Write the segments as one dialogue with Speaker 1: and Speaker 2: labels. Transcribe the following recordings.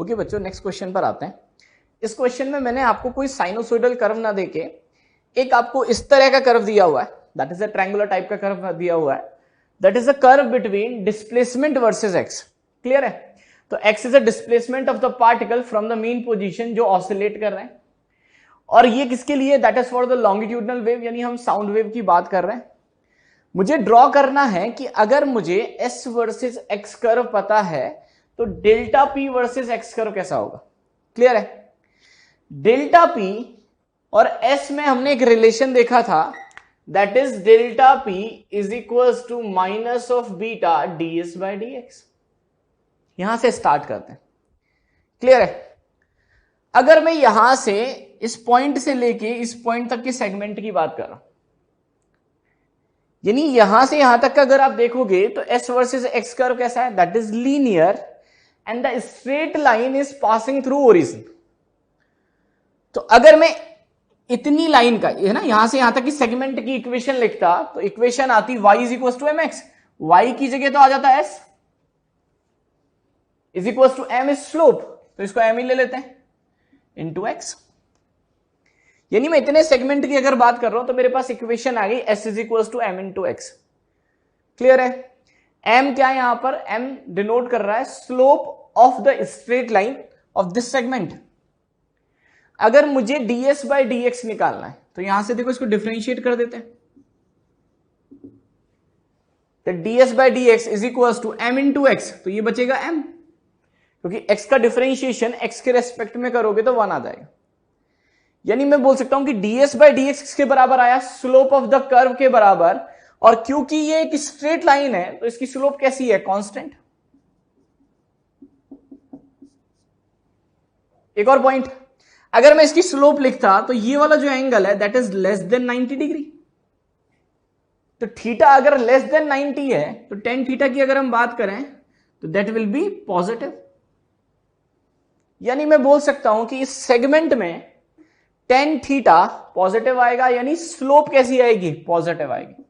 Speaker 1: Okay बच्चों, next question पर आते हैं। इस क्वेश्चन में मैंने आपको कोई साइनोसॉइडल कर्व ना देके एक आपको इस तरह का कर्व दिया हुआ है, that is a triangular type का कर्व दिया हुआ है, that is a curve between displacement versus X. Clear है? तो x is a displacement of the particle from the mean position जो ऑसिलेट कर रहे हैं, और ये किसके लिए? That is for the longitudinal wave, यानी हम साउंड वेव की बात कर रहे हैं। मुझे ड्रॉ करना है कि अगर मुझे एस वर्सेस एक्स कर्व पता है तो delta P versus x curve कैसा होगा। क्लियर है? डेल्टा पी और एस में हमने एक रिलेशन देखा था, that is delta P is equals to minus of beta D S by D X. यहां से स्टार्ट करते हैं। क्लियर है? अगर मैं यहां से इस पॉइंट से लेके इस पॉइंट तक के सेगमेंट की बात कर रहा हूं, यानी यहां से यहां तक का अगर आप देखोगे तो एस वर्सेस एक्स कर्व कैसा है? That is linear and the straight line is passing through origin. तो अगर मैं इतनी लाइन का है ना यहां से यहां तक की सेगमेंट की इक्वेशन लिखता तो इक्वेशन आती y is equal to M X, Y की जगह तो आ जाता s is equal to M is slope, तो इसको m ही ले लेते हैं इंटू एक्स। यानी मैं इतने सेगमेंट की अगर बात कर रहा हूं तो मेरे पास इक्वेशन आ गई s is equal to M into X. Clear है? m क्या है यहां पर? m डिनोट कर रहा है slope of the straight line of this segment. अगर मुझे ds बाई डी एक्स निकालना है तो यहां से देखो इसको डिफरेंशिएट कर देते हैं, तो ds by D x is equal to M into X, तो ये बचेगा m, क्योंकि x का डिफरेंशिएशन x के रेस्पेक्ट में करोगे तो 1 आ जाएगा। यानी मैं बोल सकता हूं कि ds बाई डी एक्स किसके बराबर आया? स्लोप ऑफ द कर्व के बराबर, और क्योंकि ये एक स्ट्रेट लाइन है तो इसकी स्लोप कैसी है? कांस्टेंट। एक और पॉइंट, अगर मैं इसकी स्लोप लिखता तो ये वाला जो एंगल है that is less than 90 degree. तो थीटा अगर लेस देन 90 है तो टेन थीटा की अगर हम बात करें तो दैट विल बी पॉजिटिव। यानी मैं बोल सकता हूं कि इस सेगमेंट में टेन थीटा पॉजिटिव आएगा, यानी स्लोप कैसी आएगी? पॉजिटिव आएगी।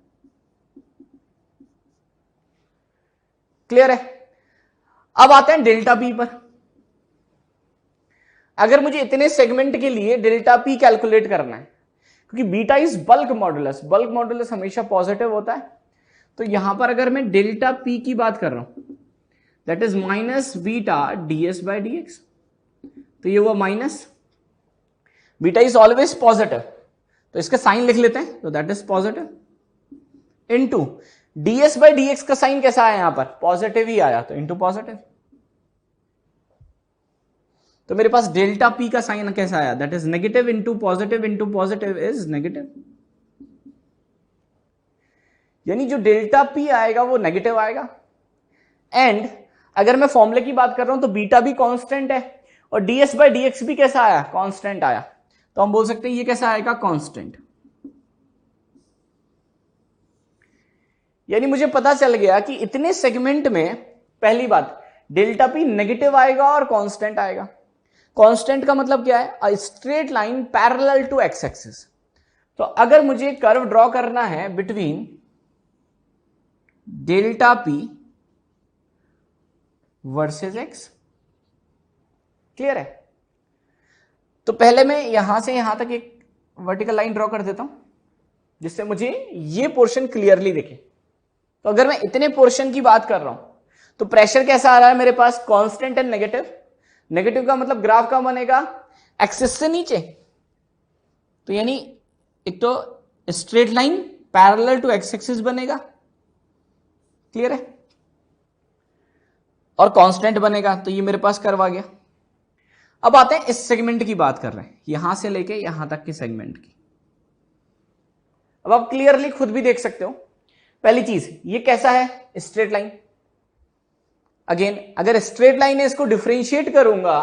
Speaker 1: क्लियर है? अब आते हैं डेल्टा पी पर। अगर मुझे इतने सेगमेंट के लिए डेल्टा पी कैलकुलेट करना है, क्योंकि beta is bulk modulus, bulk modulus हमेशा पॉजिटिव होता है, तो यहां पर अगर मैं डेल्टा पी की बात कर रहा हूं that is minus beta DS by D x, तो ये हुआ minus, beta is always positive तो इसका साइन लिख लेते हैं, तो that is positive, into DS by D x का साइन कैसा आया? यहां पर पॉजिटिव ही आया, तो इनटू पॉजिटिव। तो मेरे पास डेल्टा पी का साइन कैसा आया? That is negative into positive is negative. यानी जो डेल्टा पी आएगा वो नेगेटिव आएगा। एंड अगर मैं फॉर्मूले की बात कर रहा हूं तो बीटा भी कांस्टेंट है और डीएस बाई डी एक्स भी कैसा आया? कांस्टेंट आया, तो हम बोल सकते हैं ये कैसा आएगा? कांस्टेंट। यानी मुझे पता चल गया कि इतने सेगमेंट में पहली बात डेल्टा पी नेगेटिव आएगा और कांस्टेंट आएगा। कांस्टेंट का मतलब क्या है? A straight line parallel to X axis. तो अगर मुझे कर्व ड्रॉ करना है between delta P versus X, clear है? तो पहले मैं यहां से यहां तक एक वर्टिकल लाइन ड्रॉ कर देता हूं जिससे मुझे ये पोर्शन क्लियरली दिखे। तो अगर मैं इतने पोर्शन की बात कर रहा हूं तो प्रेशर कैसा आ रहा है मेरे पास? Constant and negative. नेगेटिव का मतलब ग्राफ का बनेगा एक्सिस से नीचे, तो यानी एक तो straight line parallel to X axis बनेगा, क्लियर है? और कांस्टेंट बनेगा, तो ये मेरे पास कर्व आ गया। अब आते हैं इस सेगमेंट की बात कर रहे हैं, यहां से लेके यहां तक की सेगमेंट की। अब आप क्लियरली खुद भी देख सकते हो। पहली चीज, ये कैसा है? Straight line. अगेन अगर स्ट्रेट लाइन है इसको डिफरेंशिएट करूंगा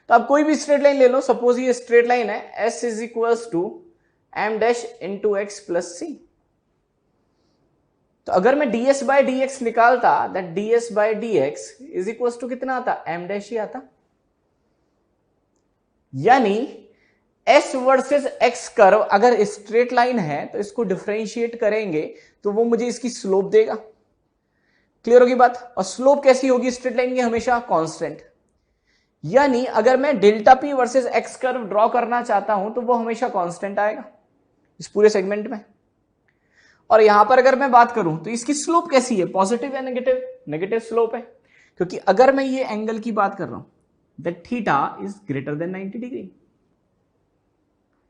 Speaker 1: तो आप कोई भी स्ट्रेट लाइन ले लो, सपोज ये स्ट्रेट लाइन है, s is equals to m dash into x plus c. तो अगर मैं ds बाई डी एक्स निकालता that ds by D x is equals to कितना आता? m डैश ही आता। यानी s वर्सेस x कर्व अगर स्ट्रेट लाइन है तो इसको डिफरेंशिएट करेंगे तो वो मुझे इसकी स्लोप देगा। क्लियर होगी बात? और स्लोप कैसी होगी स्ट्रेट लाइन की? हमेशा कांस्टेंट। यानी अगर मैं delta P versus x curve draw करना चाहता हूं तो वो हमेशा कांस्टेंट आएगा इस पूरे सेगमेंट में। और यहां पर अगर मैं बात करूं तो इसकी स्लोप कैसी है, पॉजिटिव या नेगेटिव, नेगेटिव स्लोप है, क्योंकि अगर मैं ये एंगल की बात कर रहा हूं that theta is greater than 90 degree.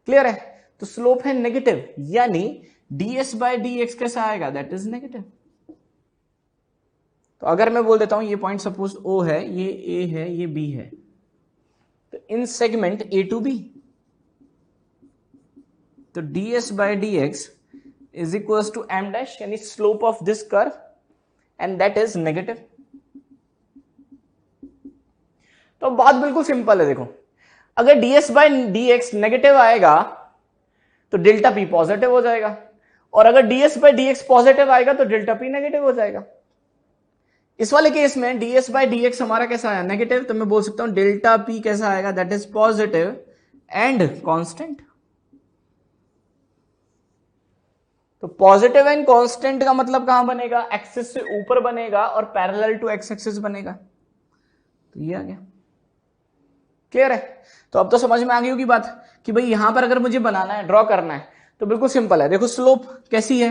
Speaker 1: Clear है? तो स्लोप है नेगेटिव, यानी ds बाय डी एक्स कैसा आएगा, दैट इज नेगेटिव। तो अगर मैं बोल देता हूं ये पॉइंट सपोज O है, ये A है, ये B है, तो in segment A to B, तो ds by D x is equal to m dash, यानी slope of this curve, and that is negative. तो बात बिल्कुल सिंपल है, देखो अगर ds by D x negative आएगा तो डेल्टा p पॉजिटिव हो जाएगा, और अगर ds by D X positive आएगा तो डेल्टा p नेगेटिव हो जाएगा। इस वाले केस में ds बाय डी एक्स हमारा कैसा आया, नेगेटिव, तो मैं बोल सकता हूं डेल्टा p कैसा आएगा, that is positive and constant. तो पॉजिटिव एंड कांस्टेंट का मतलब कहां बनेगा, एक्सिस से ऊपर बनेगा और पैरेलल टू एक्स एक्सिस बनेगा। तो ये आ गया। क्लियर है? तो अब तो समझ में आ गई होगी बात कि भाई यहां पर अगर मुझे बनाना है, ड्रॉ करना है, तो बिल्कुल सिंपल है। देखो स्लोप कैसी है,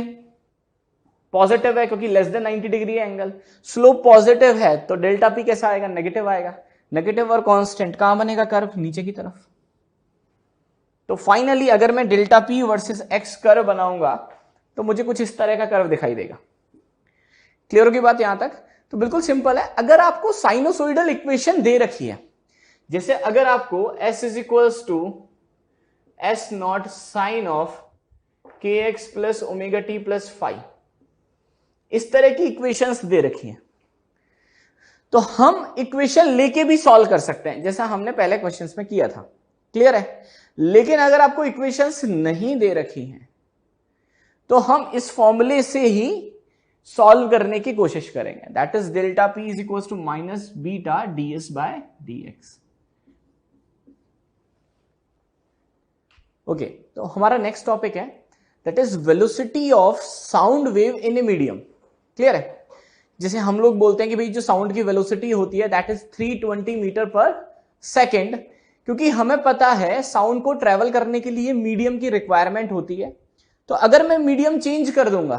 Speaker 1: पॉजिटिव है क्योंकि लेस देन 90 डिग्री है एंगल। स्लोप पॉजिटिव है तो डेल्टा पी कैसा आएगा, नेगेटिव आएगा। नेगेटिव और कांस्टेंट कहां बनेगा कर्व, नीचे की तरफ। तो फाइनली अगर मैं delta P versus x curve बनाऊंगा तो मुझे कुछ इस तरह का कर्व दिखाई देगा। क्लियर होगी बात यहां तक? तो बिल्कुल सिंपल है। अगर आपको साइनोसोइडल इक्वेशन दे रखी है, जैसे अगर आपको s is equals to s naught sine of k x plus omega t plus five, इस तरह की इक्वेशंस दे रखी हैं, तो हम इक्वेशन लेके भी सॉल्व कर सकते हैं, जैसा हमने पहले क्वेश्चंस में किया था। क्लियर है? लेकिन अगर आपको इक्वेशंस नहीं दे रखी हैं तो हम इस फॉर्मूले से ही सॉल्व करने की कोशिश करेंगे, that is delta P is equal to minus beta ds by D X. Okay, तो हमारा नेक्स्ट टॉपिक है that is velocity of sound wave in a medium. Clear है? जैसे हम लोग बोलते हैं कि भाई जो साउंड की वेलोसिटी होती है that is 320 metre per second, क्योंकि हमें पता है साउंड को ट्रेवल करने के लिए मीडियम की रिक्वायरमेंट होती है। तो अगर मैं मीडियम चेंज कर दूंगा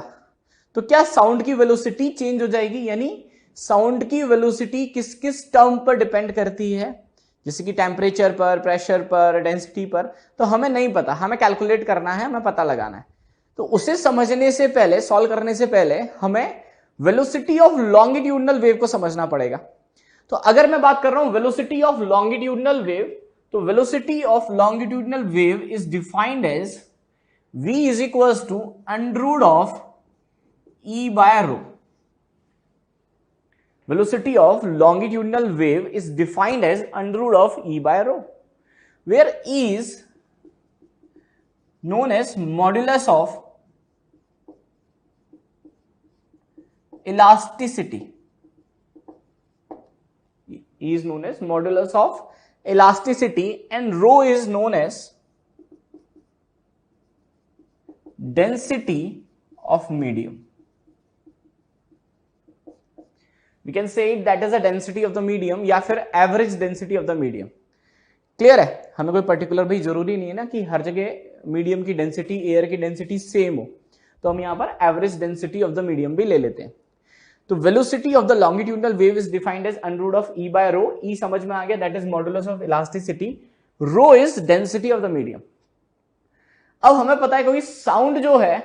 Speaker 1: तो क्या साउंड की वेलोसिटी चेंज हो जाएगी, यानी साउंड की वेलोसिटी किस किस टर्म पर डिपेंड करती है, जैसे कि टेम्परेचर पर, प्रेशर पर, डेंसिटी पर, तो हमें नहीं पता, हमें कैलकुलेट करना है, हमें पता लगाना है। तो उसे समझने से पहले, सॉल्व करने से पहले हमें वेलोसिटी ऑफ लॉन्गिट्यूडनल वेव को समझना पड़ेगा। तो अगर मैं बात कर रहा हूं वेलोसिटी ऑफ लॉन्गिट्यूडनल वेव, तो velocity of longitudinal wave is defined as v is equals to under root of e by rho. Velocity of longitudinal wave is defined as under root of e by rho, where e is known as modulus of elasticity. E is known as modulus of elasticity and rho is known as density of medium. We can say it that is a density of the medium या फिर average density of the medium. Clear है? हमें कोई particular भी जरूरी नहीं है ना कि हर जगह मीडियम की डेंसिटी, एयर की डेंसिटी सेम हो, तो हम यहां पर average density of the medium भी ले लेते हैं। तो velocity of the longitudinal wave is defined as under root of E by rho. E समझ में आ गया, that is modulus of elasticity, rho is density of the medium. अब हमें पता है क्योंकि साउंड जो है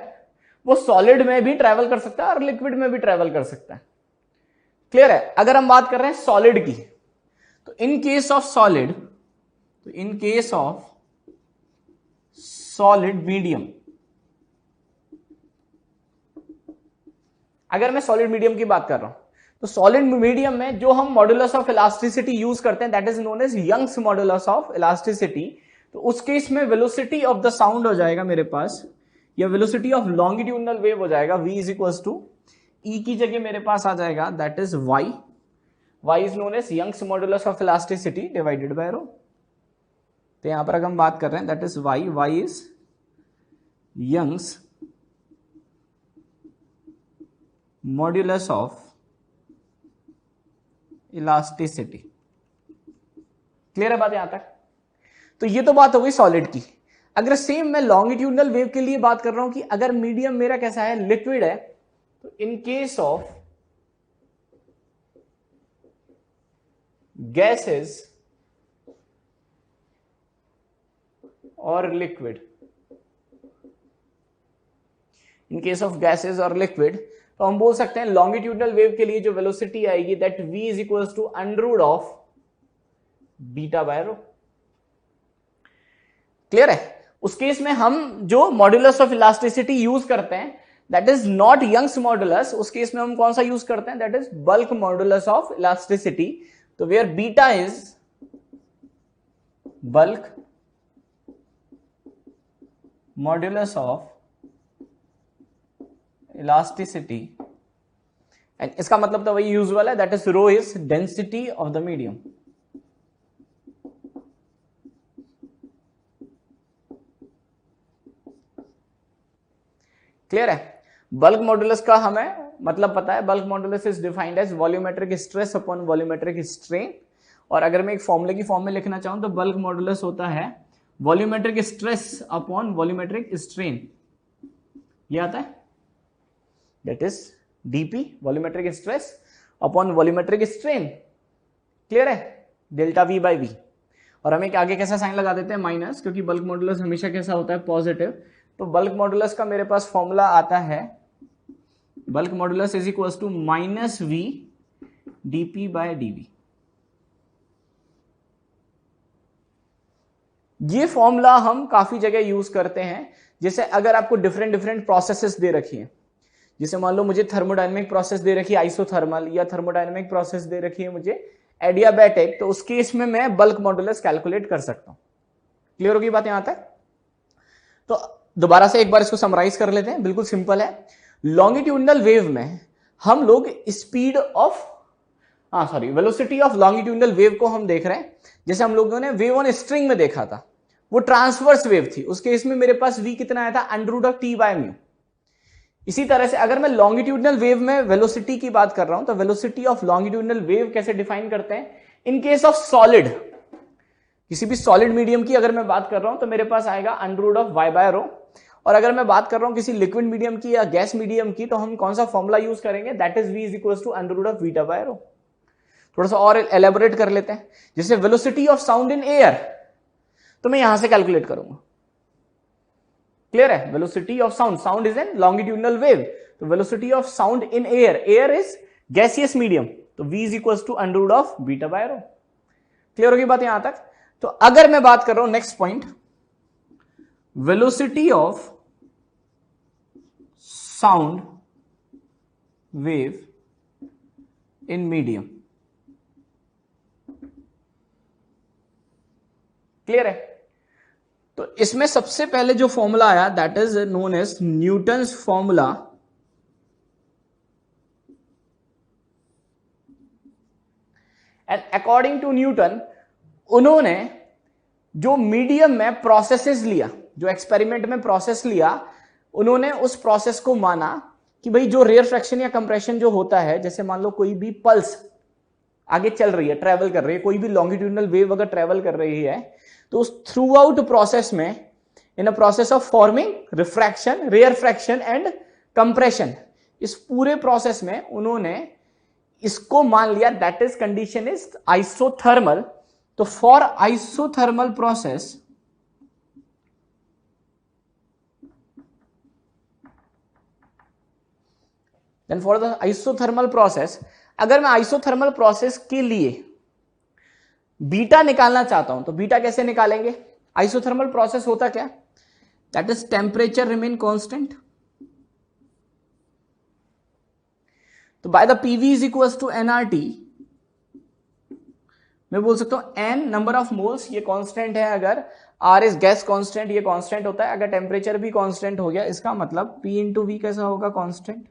Speaker 1: वो सॉलिड में भी ट्रेवल कर सकता है और लिक्विड में भी ट्रेवल कर सकता है। क्लियर है? अगर हम बात कर रहे हैं सॉलिड की, तो इन केस ऑफ सॉलिड, तो in case of solid medium, अगर मैं सॉलिड मीडियम की बात कर रहा हूं, तो सॉलिड मीडियम में जो हम मॉडुलस ऑफ इलास्टिसिटी यूज करते हैं that is known as Young's modulus of elasticity. तो उस केस में वेलोसिटी ऑफ द साउंड हो जाएगा मेरे पास, या वेलोसिटी ऑफ लॉन्गिट्यूडनल वेव हो जाएगा v is equal to E की जगह मेरे पास आ जाएगा that is y, y is known as Young's modulus of elasticity divided by rho. तो यहां पर अगर हम बात कर रहे हैं that is y, y is Young's modulus of elasticity. Clear है बात यहां तक? तो ये तो बात हो गई सॉलिड की। अगर सेम मैं लॉन्गिट्यूडनल वेव के लिए बात कर रहा हूं कि अगर मीडियम मेरा कैसा है, लिक्विड है, तो इन केस ऑफ गैसेस और liquid, in case of gases और लिक्विड, तो हम बोल सकते हैं लॉन्गिट्यूडनल वेव के लिए जो वेलोसिटी आएगी that v is equals to under of beta by rho. Clear है? उस केस में हम जो मॉड्यूलस ऑफ इलास्टिसिटी यूज करते हैं that is not Young's modulus, उस केस में हम कौन सा यूज करते हैं, that is bulk modulus of elasticity. तो where beta is bulk modulus of elasticity, and इसका मतलब तो वही यूजुअल है, that is rho is density of the medium. Clear है? बल्क मॉड्यूलस का हमें मतलब पता है, bulk modulus is defined as volumetric stress upon volumetric strain. और अगर मैं एक फॉर्मूले की फॉर्म में लिखना चाहूं तो बल्क मॉड्यूलस होता है volumetric stress upon volumetric strain, ये आता है, that is dP volumetric stress upon volumetric strain. Clear है? Delta V by V। और हमें आगे कैसा साइन लगा देते हैं, माइनस, क्योंकि बल्क मॉड्यूलस हमेशा कैसा होता है, पॉजिटिव। तो बल्क मॉड्यूलस का मेरे पास फॉर्मूला आता है, bulk modulus is equals to minus V dP by dV। ये फॉर्मूला हम काफी जगह यूज करते हैं, जैसे अगर आपको डिफरेंट डिफरेंट प्रोसेसेस दे रखी है, जैसे मान लो मुझे थर्मोडायनेमिक प्रोसेस दे रखी है आइसोथर्मल, या थर्मोडायनेमिक प्रोसेस दे रखी है मुझे एडियाबैटिक, तो उस केस में मैं बल्क मॉड्यूलस कैलकुलेट कर सकता हूं। क्लियर होगी बात यहां तक? तो दोबारा से एक बार इसको समराइज कर लेते हैं, बिल्कुल सिंपल है। लॉन्गिट्यूडनल वेव में हम लोग speed of velocity of longitudinal wave को हम देख रहे हैं, जैसे हम लोगों ने वेव ऑन स्ट्रिंग में देखा था, वो ट्रांसवर्स वेव थी, उस केस में मेरे पास v कितना आया था, under root of t by mu. इसी तरह से अगर मैं लॉन्गिट्यूडनल वेव में वेलोसिटी की बात कर रहा हूं तो वेलोसिटी ऑफ लॉन्गिट्यूडनल वेव कैसे डिफाइन करते हैं, इन केस ऑफ सॉलिड, किसी भी सॉलिड मीडियम की अगर मैं बात कर रहा हूं तो मेरे पास आएगा under root of y by rho. और अगर मैं बात कर रहा हूं किसी लिक्विड मीडियम की या गैस मीडियम की, तो हम कौन सा फॉर्मूला यूज करेंगे, that is v is equals to under root of beta by rho. थोड़ा सा और एलेबोरेट कर लेते हैं, जैसे velocity of sound in air, तो मैं यहां से कैलकुलेट करूंगा। क्लियर है? Velocity of sound, sound is an longitudinal wave, तो velocity of sound in air, air is gaseous medium, तो v is equals to under root of beta by rho. Clear होगी बात यहां तक? तो अगर मैं बात कर रहा हूं next point, velocity of sound wave in medium. Clear है? तो इसमें सबसे पहले जो फॉर्मूला आया that is known as Newton's formula and according to Newton, उन्होंने जो मीडियम में प्रोसेसेस लिया, जो एक्सपेरिमेंट में प्रोसेस लिया, उन्होंने उस प्रोसेस को माना कि भाई जो रेयर फ्रैक्शन या कंप्रेशन जो होता है, जैसे मान लो कोई भी पल्स आगे चल रही है, ट्रेवल कर रही है, कोई भी लॉन्गिट्यूडनल वेव अगर ट्रेवल कर रही है, तो उस थ्रू आउट प्रोसेस में, in a process of forming, refraction, rarefaction and compression, इस पूरे प्रोसेस में उन्होंने इसको मान लिया that is condition is isothermal. तो for isothermal process then for the isothermal process, अगर मैं आइसोथर्मल प्रोसेस के लिए बीटा निकालना चाहता हूं तो बीटा कैसे निकालेंगे, आइसोथर्मल प्रोसेस होता क्या, that is temperature remain constant, तो by the PV is equals to nRT, मैं बोल सकता हूं एन नंबर ऑफ मोल्स, ये कांस्टेंट है, अगर आर इज गैस कांस्टेंट, ये कांस्टेंट होता है, अगर टेम्परेचर भी कांस्टेंट हो गया, इसका मतलब पी इंटू वी कैसा होगा, कांस्टेंट।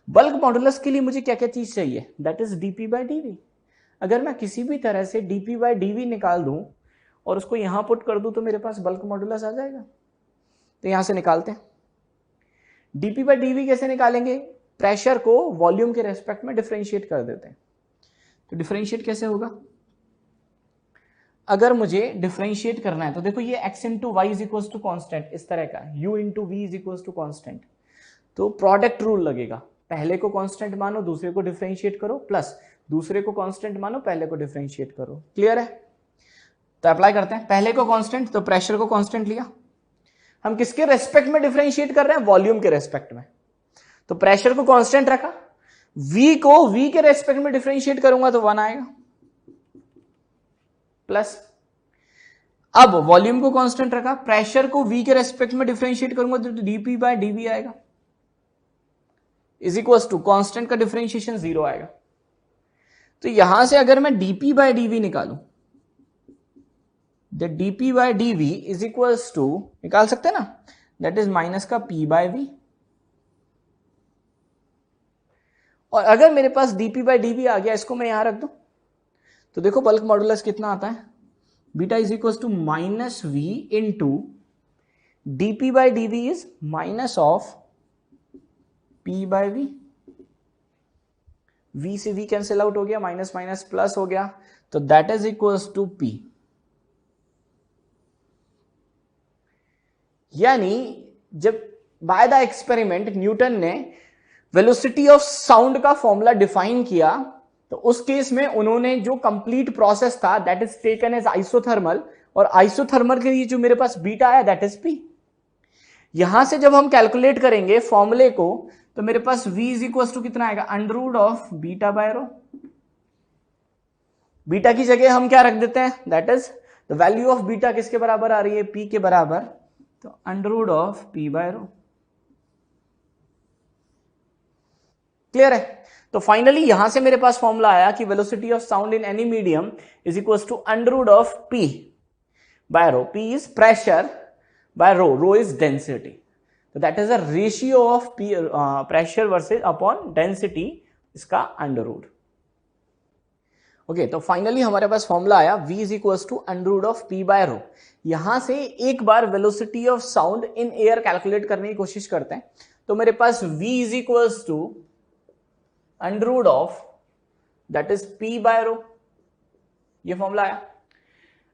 Speaker 1: बल्क मॉडुलस के लिए मुझे क्या क्या चीज चाहिए, that is DP by DV. अगर मैं किसी भी तरह से डीपी बाय डीवी निकाल दूं और उसको यहां पुट कर दूं तो मेरे पास बल्क मॉडुलस आ जाएगा। तो यहां से निकालते हैं, डीपी बाय डीवी कैसे निकालेंगे, प्रेशर को वॉल्यूम के रेस्पेक्ट में डिफरेंशिएट कर देते हैं। तो डिफरेंशिएट कैसे होगा? अगर मुझे डिफरेंशिएट करना है तो देखो ये x into Y is equal to constant, इस तरह का u into V is equal to constant, तो प्रोडक्ट रूल लगेगा, पहले को कांस्टेंट मानो दूसरे को डिफरेंशिएट करो, प्लस दूसरे को कांस्टेंट मानो पहले को डिफरेंशिएट करो। क्लियर है? तो अप्लाई करते हैं, पहले को कांस्टेंट तो प्रेशर को कांस्टेंट लिया, हम किसके रेस्पेक्ट में डिफरेंशिएट कर रहे हैं? वॉल्यूम के रेस्पेक्ट में, तो प्रेशर को कांस्टेंट रखा, v को v के रेस्पेक्ट में डिफरेंशिएट करूंगा तो 1 आएगा, प्लस अब वॉल्यूम को कांस्टेंट रखा, प्रेशर को v के रेस्पेक्ट में डिफरेंशिएट करूंगा तो dp बाय dv आएगा, इज इक्वल टू कांस्टेंट का डिफरेंशिएशन 0 आएगा। तो यहां से अगर मैं dp बाय dv निकालूं, the dp by dv is equal to, निकाल सकते हैं ना, दैट इज माइनस का p बाय v, और अगर मेरे पास dp बाय dv आ गया, इसको मैं यहां रख दूं, तो देखो बल्क मॉडुलस कितना आता है, beta is equal to minus v into dp by dv is minus of p by v, v से v कैंसिल आउट हो गया, माइनस माइनस प्लस हो गया, तो that is equal to p। यानी जब बाय द एक्सपेरिमेंट न्यूटन ने velocity of sound का फॉर्मूला डिफाइन किया, तो उस केस में उन्होंने जो कंप्लीट प्रोसेस था that is taken as isothermal, और आइसोथर्मल के लिए जो मेरे पास बीटा आया दैट इज p। यहां से जब हम कैलकुलेट करेंगे फॉर्मूले को, तो मेरे पास v इज इक्वल टू कितना आएगा, under root of beta by rho, beta की जगह हम क्या रख देते हैं, that is the value of beta किसके बराबर आ रही है, p के बराबर, तो under root of p by rho. Clear है? तो फाइनली यहां से मेरे पास फॉर्मूला आया कि velocity of sound in any medium is equal to under root of p by rho, p is pressure by rho is density, तो that is a ratio of p pressure versus upon density, इसका under root. Okay, तो finally हमारे पास formula आया v is equal to under root of p by rho. यहां से एक बार velocity of sound in air calculate करने की कोशिश करते हैं, तो मेरे पास v is equal to under root of that is p by rho, ये फॉर्मूला आया।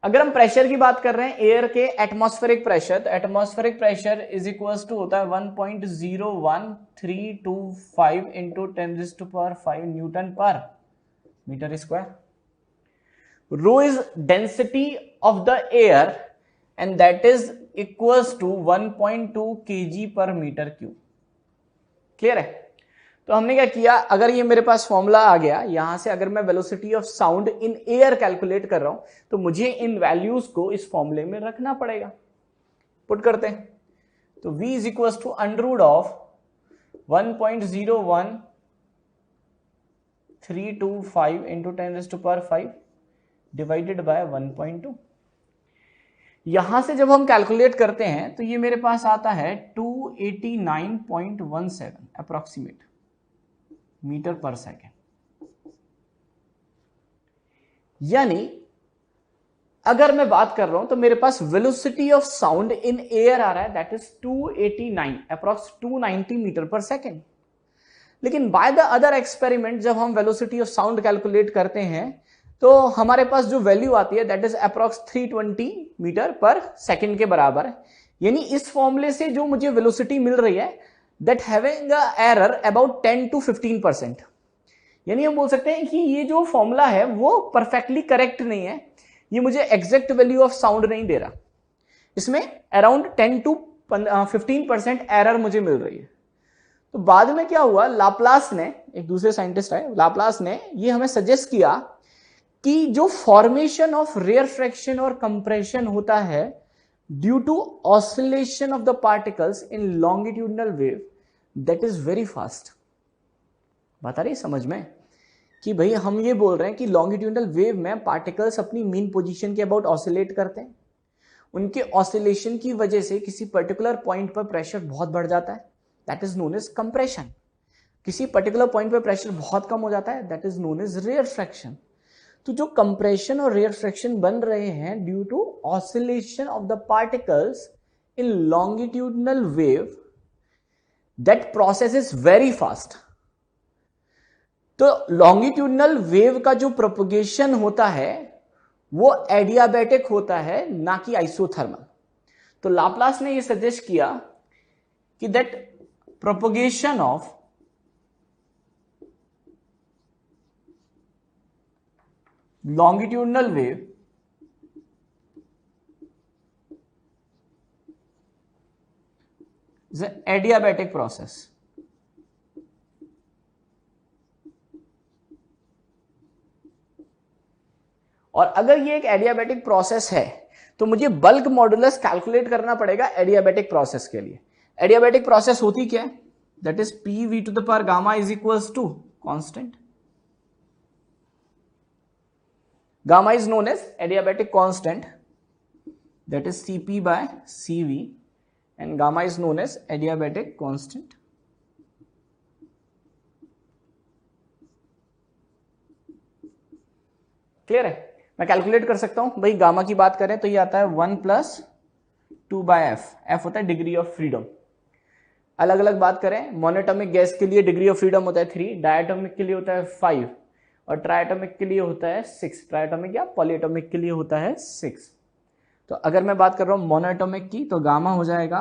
Speaker 1: अगर हम प्रेशर की बात कर रहे हैं एयर के, एटमॉस्फेरिक प्रेशर, तो atmospheric pressure is equal to होता है 1.01325 into 10⁵ newton per metre square. Rho is density of the air and that is equals to 1.2 kg per meter cube। Clear है? तो हमने क्या किया, अगर ये मेरे पास फॉर्मूला आ गया, यहां से अगर मैं velocity of sound in air calculate कर रहा हूं, तो मुझे इन वैल्यूज को इस फॉर्मूले में रखना पड़ेगा। पुट करते हैं, तो v is equal to under root of 1.01325 into 10⁵ divided by 1.2। यहां से जब हम कैलकुलेट करते हैं तो ये मेरे पास आता है 289.17 अप्रोक्सीमेट मीटर पर सेकेंड। यानी अगर मैं बात कर रहा हूं तो मेरे पास velocity of sound in air आ रहा है that is 289 approx 290 metre per second. लेकिन बाय द अदर एक्सपेरिमेंट जब हम वेलोसिटी ऑफ साउंड कैलकुलेट करते हैं तो हमारे पास जो वैल्यू आती है that is approx 320 metre per second के बराबर है। यानी इस फॉर्मूले से जो मुझे वेलोसिटी मिल रही है that having a error about 10 to 15%। यानी हम बोल सकते हैं कि ये जो फॉर्मूला है वो परफेक्टली करेक्ट नहीं है, ये मुझे एग्जैक्ट वैल्यू ऑफ साउंड नहीं दे रहा, इसमें अराउंड 10 to 15% एरर मुझे मिल रही है। तो बाद में क्या हुआ, लाप्लास ने, एक दूसरे साइंटिस्ट आए, लाप्लास ने ये हमें सजेस्ट किया कि जो फॉर्मेशन ऑफ रेयर फ्रैक्शन और कंप्रेशन होता है due to oscillation of the particles in longitudinal wave that is very fast. बता रही समझ में कि भाई हम ये बोल रहे हैं कि लॉन्गिट्यूडनल वेव में पार्टिकल्स अपनी मीन पोजीशन के अबाउट ऑसिलेट करते हैं, उनके ऑसिलेशन की वजह से किसी पर्टिकुलर पॉइंट पर प्रेशर बहुत बढ़ जाता है that is known as compression, किसी पर्टिकुलर पॉइंट पर प्रेशर बहुत कम हो जाता है that is known as rarefaction. तो जो कंप्रेशन और रेयर फ्रैक्शन बन रहे हैं due to oscillation of the particles in longitudinal wave, that process is very fast. तो लॉन्गिट्यूडनल वेव का जो प्रोपगेशन होता है वो एडियाबैटिक होता है, ना कि आइसोथर्मल। तो लाप्लास ने ये सजेस्ट किया कि that propagation of longitudinal wave is an adiabatic process. और अगर ये एक एडियाबैटिक प्रोसेस है तो मुझे बल्क मॉडुलस कैलकुलेट करना पड़ेगा एडियाबैटिक प्रोसेस के लिए। एडियाबैटिक प्रोसेस होती क्या है? That is P V to the power gamma is equals to constant. Gamma is known as adiabatic constant, that is Cp by Cv, and gamma is known as adiabatic constant. Clear है? मैं calculate कर सकता हूं भाई, gamma की बात करें तो ये आता है 1 प्लस 2 बाय एफ। एफ होता है डिग्री ऑफ फ्रीडम। अलग अलग बात करें, मोनोएटॉमिक गैस के लिए डिग्री ऑफ फ्रीडम होता है 3, डायटोमिक के लिए होता है 5 और ट्राइएटॉमिक के लिए होता है 6। ट्राइएटॉमिक या पॉलीएटॉमिक के लिए होता है 6। तो अगर मैं बात कर रहा हूं मोनोएटॉमिक की तो गामा हो जाएगा,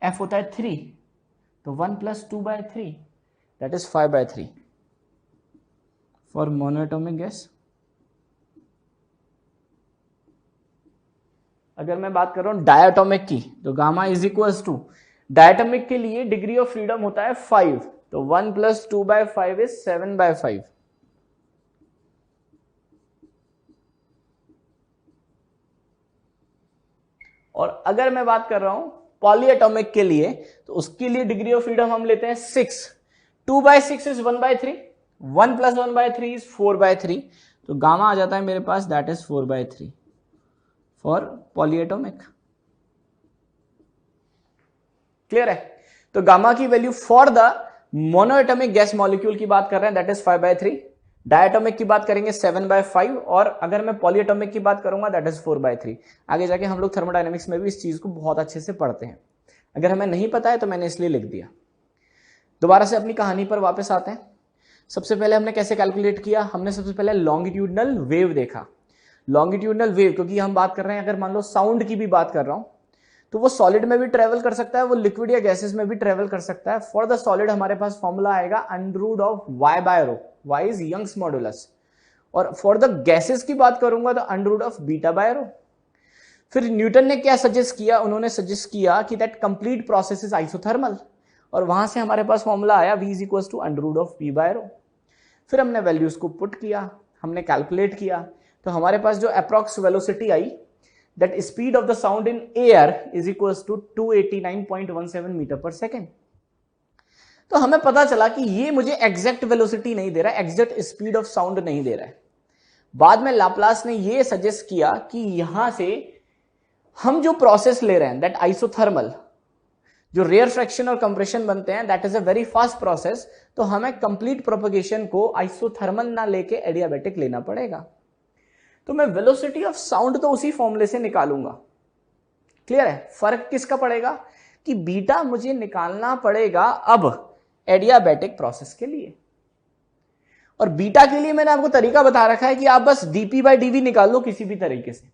Speaker 1: एफ होता है 3 तो 1 plus 2 by 3 that is 5 by 3 for monoatomic gas. अगर मैं बात कर रहा हूं डायटोमिक की तो gamma is equals to, diatomic के लिए डिग्री ऑफ फ्रीडम होता है 5 तो 1 प्लस 2 बाय 5 इज 7 बाय 5। और अगर मैं बात कर रहा हूं पॉलीएटॉमिक के लिए तो उसके लिए डिग्री ऑफ फ्रीडम हम लेते हैं 6। 2 by 6 is 1 by 3, 1 plus 1 by 3 is 4 by 3 तो गामा आ जाता है मेरे पास that is 4 by 3 for polyatomic. Clear है? तो गामा की value for the monoatomic gas molecule की बात कर रहे हैं दैट इज 5 बाय 3, डायटोमिक की बात करेंगे 7 बाय 5 और अगर मैं पॉलीएटॉमिक की बात करूंगा दैट इज 4 बाय 3। आगे जाके हम लोग थर्मोडायनेमिक्स में भी इस चीज को बहुत अच्छे से पढ़ते हैं। अगर हमें नहीं पता है तो मैंने इसलिए लिख दिया। दोबारा से अपनी कहानी पर वापस आते हैं। सबसे पहले हमने कैसे कैलकुलेट किया? हमने सबसे पहले लॉन्गिट्यूडनल वेव देखा। लॉन्गिट्यूडनल वेव, क्योंकि हम बात कर रहे हैं, अगर मान लो साउंड की भी बात कर रहा हूं तो वो सॉलिड में भी ट्रेवल कर सकता है, वो लिक्विड या गैसेस में भी ट्रेवल कर सकता है। फॉर द सॉलिड हमारे पास फॉर्मूला आएगा under root of y by rho, y is Young's modulus, और फॉर द गैसेस की बात करूंगा तो under root of beta by rho. फिर न्यूटन ने क्या सजेस्ट किया? उन्होंने सजेस्ट किया कि that complete process is isothermal, और वहां से हमारे पास फॉर्मूला आया v is equals to under root of p by rho. फिर हमने वैल्यूज को पुट किया, हमने कैलकुलेट किया, तो हमारे पास जो approx velocity I that speed of the sound in air is equals to 289.17 metre per second. तो हमें पता चला कि ये मुझे एग्जैक्ट वेलोसिटी नहीं दे रहा है, एग्जैक्ट स्पीड ऑफ साउंड नहीं दे रहा है। बाद में लाप्लास ने ये सजेस्ट किया कि यहां से हम जो प्रोसेस ले रहे हैं दैट आइसोथर्मल, जो रेयर फ्रैक्शन और कंप्रेशन बनते हैं that is a very fast process, तो हमें कंप्लीट प्रोपगेशन को आइसोथर्मल ना लेके एडियाबैटिक लेना पड़ेगा। तो मैं वेलोसिटी ऑफ साउंड तो उसी फॉर्मूले से निकालूंगा। क्लियर है? फर्क किसका पड़ेगा कि बीटा मुझे निकालना पड़ेगा अब एडियाबैटिक प्रोसेस के लिए, और बीटा के लिए मैंने आपको तरीका बता रखा है कि आप बस डीपी बाई डीवी निकाल लो किसी भी तरीके से,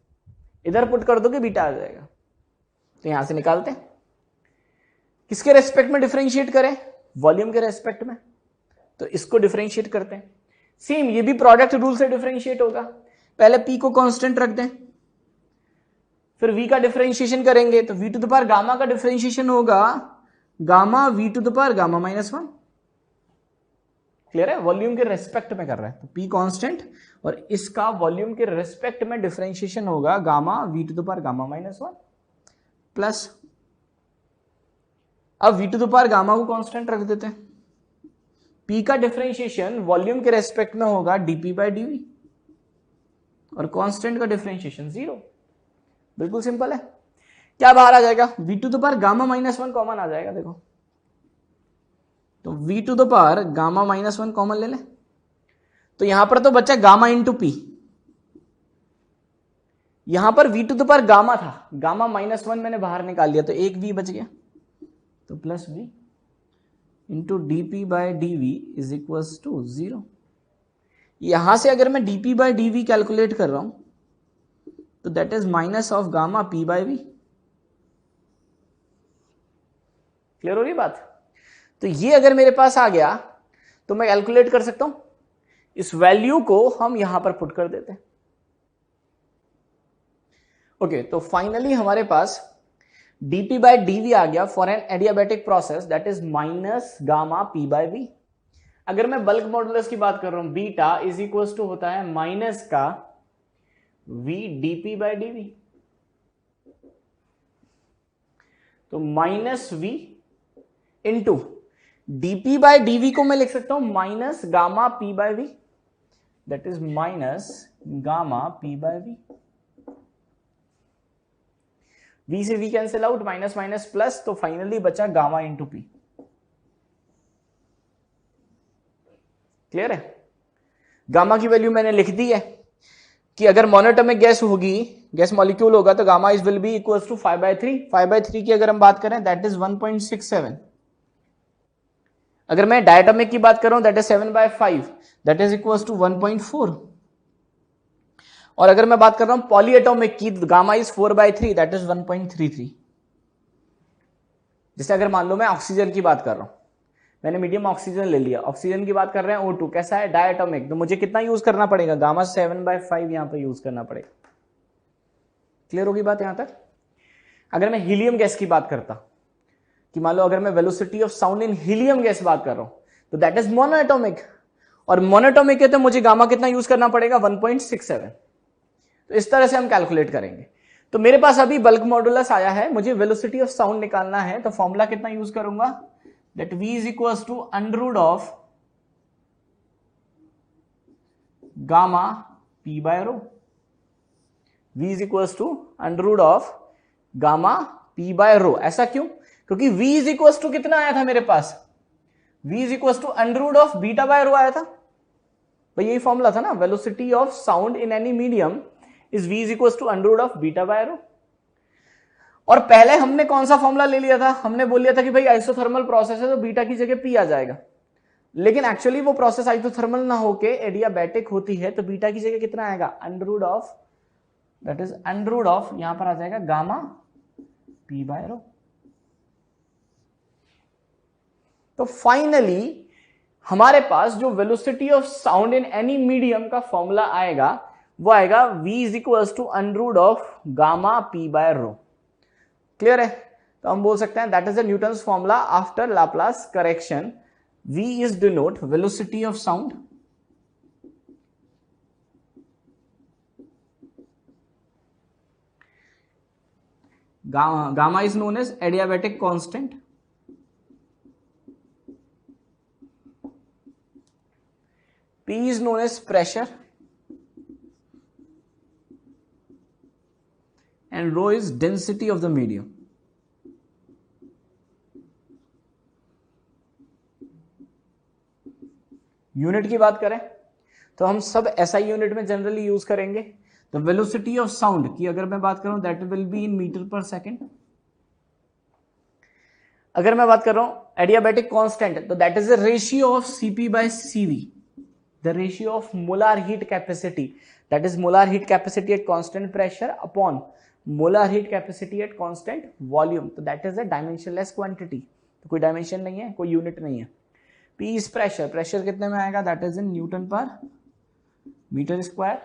Speaker 1: इधर पुट कर दो कि बीटा आ जाएगा। तो यहां से निकालते हैं। किसके रेस्पेक्ट में डिफरेंशिएट करें? वॉल्यूम के रेस्पेक्ट में, तो इसको डिफरेंशिएट करते हैं। सेम ये भी प्रोडक्ट रूल से डिफरेंशिएट होगा। पहले p को कांस्टेंट रख दें, फिर v का डिफरेंशिएशन करेंगे तो v to the power gamma का डिफरेंशिएशन होगा gamma v to the power gamma -1। Clear है? वॉल्यूम के रेस्पेक्ट में कर रहा है तो p कांस्टेंट और इसका वॉल्यूम के रेस्पेक्ट में डिफरेंशिएशन होगा gamma v to the power gamma -1 plus, अब v to the power gamma को कांस्टेंट रख देते हैं, p का डिफरेंशिएशन वॉल्यूम के रेस्पेक्ट में होगा dp बाई dv और कांस्टेंट का डिफरेंशिएशन 0। बिल्कुल सिंपल है। क्या बाहर आ जाएगा? v to the power gamma -1 common आ जाएगा। देखो तो v to the power gamma -1 common ले लें, तो यहां पर तो बच्चा गामा इंटू पी, यहां पर v to the power gamma था, गामा -1 मैंने बाहर निकाल लिया तो एक v बच गया, तो plus v into D P by D V is equals to 0। यहां से अगर मैं D P by D V calculate कर रहा हूं तो that is minus of gamma P by V. Clear हो रही बात? तो ये अगर मेरे पास आ गया तो मैं कैलकुलेट कर सकता हूं, इस वैल्यू को हम यहां पर पुट कर देते हैं। ओके, तो फाइनली हमारे पास dp बाय dv आ गया for an adiabatic process that is minus gamma p by v। अगर मैं बल्क मॉडुलस की बात कर रहा हूं, बीटा इज इक्वल टू होता है माइनस का v dp बाय dv। तो minus v into dp by dv को मैं लिख सकता हूं minus gamma p by v, that is minus gamma p by v। v से v cancel out, minus minus plus, तो फाइनली बचा गामा इंटू पी। क्लियर है? गामा की वैल्यू मैंने लिख दी है कि अगर मोनोटोमिक गैस होगी, गैस मॉलिक्यूल होगा, तो gamma is will be equal to 5/3। 5/3 की अगर हम बात करें दैट इज 1.67। अगर मैं डायटोमिक की बात कर रहा हूं that is 7/5, that is equal to 1.4। और अगर मैं बात कर रहा हूं पॉलीएटॉमिक की, गामा इज 4/3, दैट इज 1.33। जैसे अगर मान लो मैं ऑक्सीजन की बात कर रहा हूं, मैंने मीडियम ऑक्सीजन ले लिया, ऑक्सीजन की बात कर रहे हैं O2 कैसा है, डायटोमिक, तो मुझे कितना यूज करना पड़ेगा, गामा 7/5 यहां पर यूज करना पड़ेगा। क्लियर होगी बात यहां तक? अगर मैं हीलियम गैस की बात करता कि मान लो अगर मैं velocity of sound in helium gas बात कर रहा हूं तो दैट इज मोनोएटॉमिक, और मोनोएटॉमिक है तो मुझे गामा कितना यूज करना पड़ेगा, 1.67। तो इस तरह से हम कैलकुलेट करेंगे। तो मेरे पास अभी बल्क मॉडुलस आया है, मुझे वेलोसिटी ऑफ साउंड निकालना है, तो फॉर्मूला कितना यूज करूंगा, that v is equal to under of gamma p by rho. v is equal to under of gamma p by rho. ऐसा क्यों? क्योंकि v इज इक्वल टू कितना आया था मेरे पास, v is equal to under of beta by rho आया था भाई, यही फॉर्मूला था ना, velocity of sound in any medium is v is equal to under of beta by rho. और पहले हमने कौन सा फॉर्मूला ले लिया था, हमने बोल लिया था कि भाई आइसोथर्मल प्रोसेस है तो बीटा की जगह p आ जाएगा, लेकिन एक्चुअली वो प्रोसेस आइसोथर्मल ना होके एडियाबैटिक होती है, तो बीटा की जगह कितना आएगा, under of, that is under of, यहां पर आ जाएगा गामा p बाय रो। तो फाइनली हमारे पास जो velocity of sound in any medium का फॉर्मूला आएगा वो आएगा v is equal to under of gamma p by rho. Clear है? तो हम बोल सकते हैं that is the Newton's formula after Laplace correction. v is denote velocity of sound, gamma is known as adiabatic constant, P is known as pressure and rho is density of the medium. Unit की बात करें तो हम सब SI unit में generally use करेंगे। तो velocity of sound की अगर मैं बात करूं that will be in metre per second. अगर मैं बात कर रहा हूं एडियाबैटिक कांस्टेंट तो that is the ratio of Cp by Cv, the ratio of molar heat capacity, that is molar heat capacity at constant pressure upon molar heat capacity at constant volume, तो that is a dimensionless quantity, तो कोई dimension नहीं है, कोई unit नहीं है। P is pressure, pressure कितने में आएगा, that is in Newton per metre square.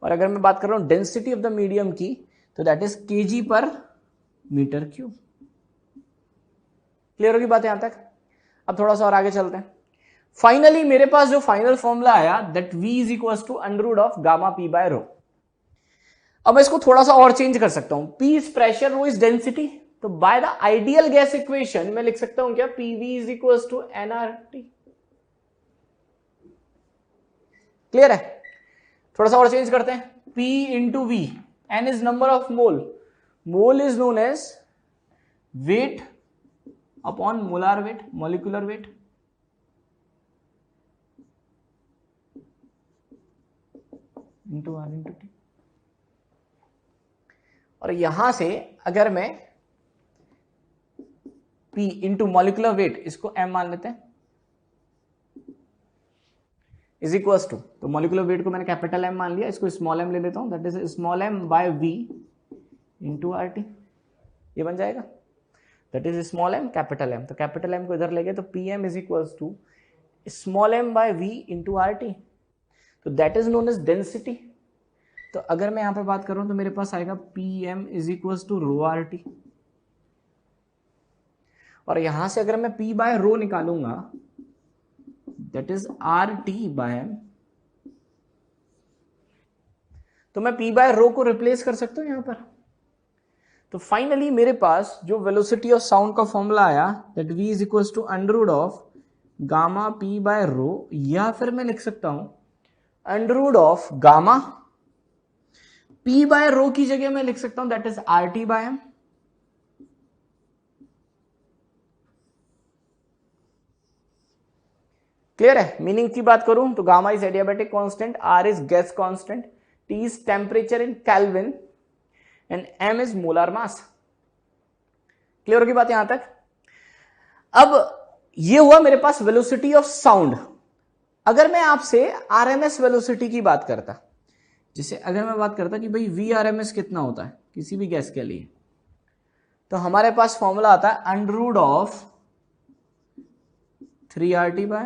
Speaker 1: और अगर मैं बात कर रहा हूं डेंसिटी ऑफ द मीडियम की तो that is kg पर मीटर क्यूब। क्लियर होगी बात यहां तक? अब थोड़ा सा और आगे चलते हैं। फाइनली मेरे पास जो फाइनल फॉर्मूला आया that v is equal to under of gamma p by rho. अब मैं इसको थोड़ा सा और चेंज कर सकता हूं, p is pressure, rho is density, तो by the ideal gas equation मैं लिख सकता हूं क्या, pv is equal to nRT। Clear है? थोड़ा सा और चेंज करते हैं, p into v, n is number of mole, mole is known as weight upon molar weight, molecular weight. Into R into T. और यहां से अगर मैं P इंटू मॉलिकुलर वेट, इसको m मान लेते हैं, इज इक्वल्स टू, तो मॉलिकुलर वेट को मैंने कैपिटल M मान लिया, इसको स्मॉल m ले लेता हूं, that is small m by v into R T, ये बन जाएगा, that is small m capital M, तो कैपिटल M को इधर ले गए, तो P M is equals to small m by v into R T, तो that is known as density. तो अगर मैं यहां पे बात करूं तो मेरे पास आएगा P M is equals to rho R T, और यहां से अगर मैं P बाय रो निकालूंगा that is R T by M, तो मैं P बाय रो को रिप्लेस कर सकता हूं यहां पर। तो फाइनली मेरे पास जो वेलोसिटी ऑफ साउंड का फॉर्मूला आया that V is equals to under root of gamma P by rho, या फिर मैं लिख सकता हूं under root of gamma P by rho की जगह मैं लिख सकता हूं that is R T by M. Clear है? मीनिंग की बात करूं तो gamma is adiabatic constant, R is gas constant, T is temperature in Kelvin and M is molar mass. Clear होगी बात यहां तक? अब ये हुआ मेरे पास वेलोसिटी ऑफ साउंड। अगर मैं आपसे आरएमएस वेलोसिटी की बात करता, जैसे अगर मैं बात करता कि भाई वी आरएमएस कितना होता है किसी भी गैस के लिए, तो हमारे पास फॉर्मूला आता है under root of 3RT bye,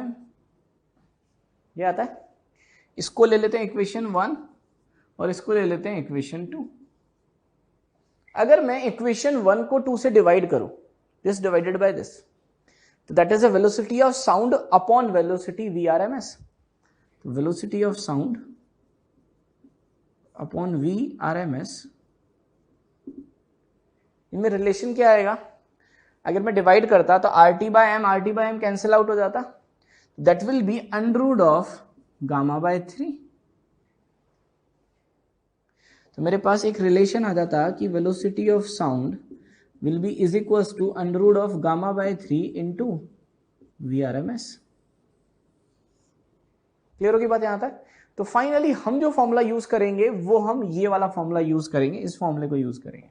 Speaker 1: ये आता है। इसको ले लेते हैं इक्वेशन 1 और इसको ले लेते हैं इक्वेशन 2। अगर मैं इक्वेशन 1 को 2 से डिवाइड करूं, दिस डिवाइडेड बाय दिस, तो that is a velocity of sound upon velocity VRMS। तो velocity of sound upon VRMS, इनमें रिलेशन क्या आएगा? अगर मैं डिवाइड करता तो RT by M cancel out हो जाता, that will be under root of gamma by 3। तो मेरे पास एक रिलेशन आ जाता कि velocity of sound will be is equals to under root of gamma by 3 into VRMS। Clear होगी बात यहां तक? तो फाइनली हम जो फॉर्मूला यूज करेंगे वो हम ये वाला फॉर्मूला यूज करेंगे, इस फॉर्मूले को यूज करेंगे।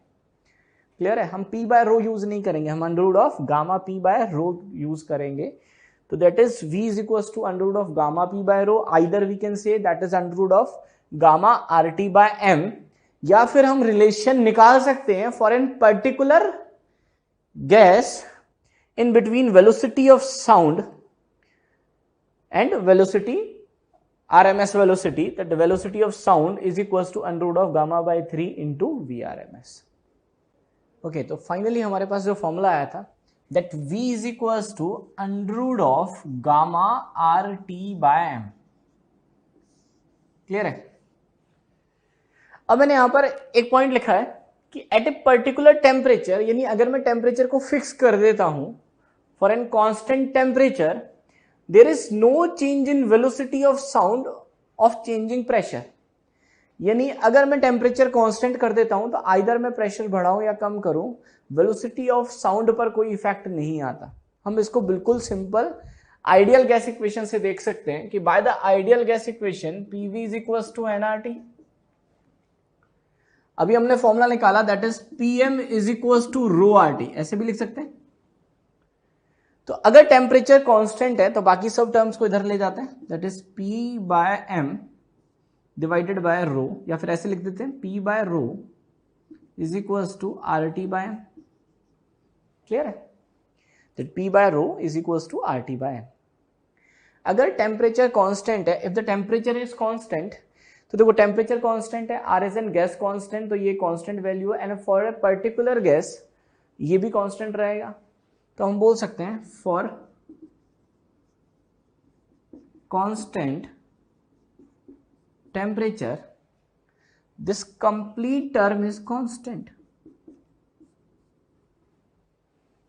Speaker 1: क्लियर है? हम P बाय रो यूज नहीं करेंगे, हम under root of gamma P by rho use करेंगे। तो that is V is equals to under root of gamma P by rho, either we can say that is under root of gamma RT by M, या फिर हम relation निकाल सकते हैं for an particular gas in between velocity of sound and velocity RMS velocity, that the velocity of sound is equals to under root of gamma by 3 into VRMS. Okay, तो finally हमारे पास जो formula आया था that V is equals to under root of gamma RT by M. Clear है? अब मैंने यहां पर एक पॉइंट लिखा है कि एट ए पर्टिकुलर टेम्परेचर, यानी अगर मैं टेम्परेचर को फिक्स कर देता हूं for an constant temperature, there is no change in velocity of sound of changing pressure। यानी अगर मैं टेम्परेचर कांस्टेंट कर देता हूं तो आइदर मैं प्रेशर बढ़ाऊं या कम करूं, वेलोसिटी ऑफ साउंड पर कोई इफेक्ट नहीं आता। हम इसको बिल्कुल सिंपल आइडियल गैस इक्वेशन से देख सकते हैं कि by the ideal gas equation PV is equals to nRT। अभी हमने फॉर्मूला निकाला that is PM is equals to rho RT, ऐसे भी लिख सकते हैं। तो अगर टेम्परेचर कांस्टेंट है तो बाकी सब टर्म्स को इधर ले जाते हैं, that is P by M divided by rho, या फिर ऐसे लिख देते हैं P by rho is equals to RT by M। Clear है? That P by rho is equals to RT by M। अगर टेम्परेचर कांस्टेंट है, if the temperature is constant, तो देखो टेम्परेचर कांस्टेंट है, R is an gas constant, तो ये constant value है, and for a particular gas ये भी कांस्टेंट रहेगा। तो हम बोल सकते हैं for constant temperature this complete term is constant.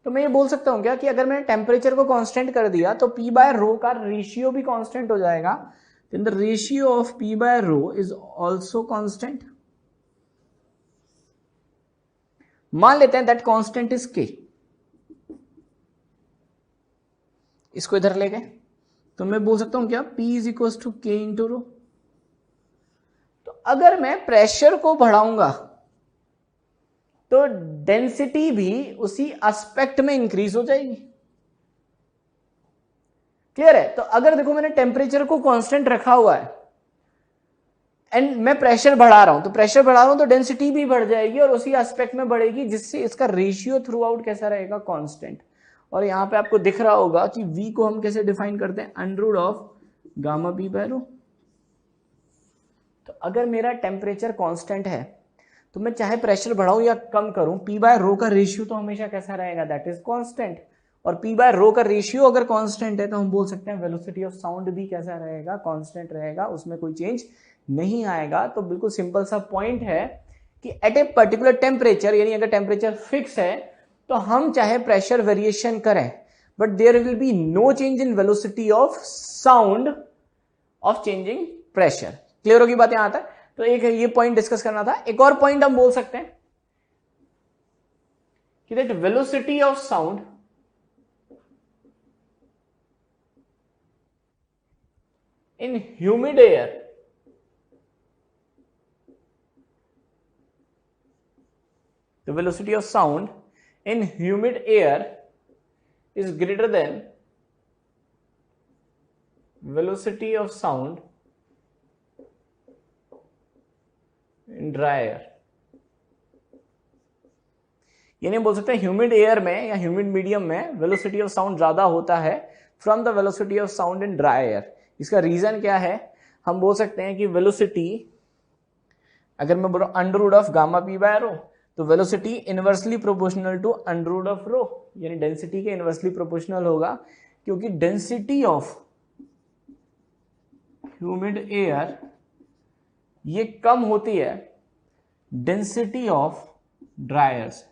Speaker 1: तो मैं ये बोल सकता हूं क्या कि अगर मैंने टेम्परेचर को कांस्टेंट कर दिया तो P बाय रो का रेशियो भी कांस्टेंट हो जाएगा, then the ratio of P by rho is also constant. मान लेते हैं दैट कांस्टेंट इज K, इसको इधर ले गए तो मैं बोल सकता हूं क्या P is equal to K into rho. तो अगर मैं प्रेशर को बढ़ाऊंगा तो डेंसिटी भी उसी एस्पेक्ट में इंक्रीज हो जाएगी। क्लियर है? तो अगर देखो मैंने टेम्परेचर को कांस्टेंट रखा हुआ है एंड मैं प्रेशर बढ़ा रहा हूं, तो प्रेशर बढ़ा रहा हूं तो डेंसिटी भी बढ़ जाएगी और उसी एस्पेक्ट में बढ़ेगी, जिससे इसका रेशियो थ्रू आउट कैसा रहेगा? कांस्टेंट। और यहां पे आपको दिख रहा होगा कि V को हम कैसे डिफाइन करते हैं? Under of gamma P by rho. तो अगर मेरा टेम्परेचर कांस्टेंट है तो मैं चाहे प्रेशर बढ़ाऊं या कम करूं, P बाय रो का रेशियो तो हमेशा कैसा रहेगा? That is constant. और P बाय रो का रेशियो अगर कांस्टेंट है तो हम बोल सकते हैं वेलोसिटी ऑफ साउंड भी कैसा रहेगा? कांस्टेंट रहेगा, उसमें कोई चेंज नहीं आएगा। तो बिल्कुल सिंपल सा पॉइंट है कि एट ए पर्टिकुलर टेम्परेचर, यानी अगर टेम्परेचर फिक्स है तो हम चाहे प्रेशर वेरिएशन करें but there will be no change in velocity of sound of changing pressure. Clear होगी बात यहां तक? तो एक ये पॉइंट डिस्कस करना था। एक और पॉइंट हम बोल सकते हैं कि that velocity of sound in humid air the velocity of sound in humid air is greater than velocity of sound in dry air। ये नहीं बोल सकते ह्यूमिड एयर में या ह्यूमिड मीडियम में वेलोसिटी ऑफ साउंड ज्यादा होता है from the velocity of sound in dry air. इसका रीजन क्या है? हम बोल सकते हैं कि वेलोसिटी, अगर मैं बोल रहा हूं under root of gamma P by rho, तो velocity inversely proportional to under root of rho, यानी डेंसिटी के इनवर्सली प्रोपोर्शनल होगा, क्योंकि डेंसिटी ऑफ ह्यूमिड एयर ये कम होती है डेंसिटी ऑफ ड्राई एयर से।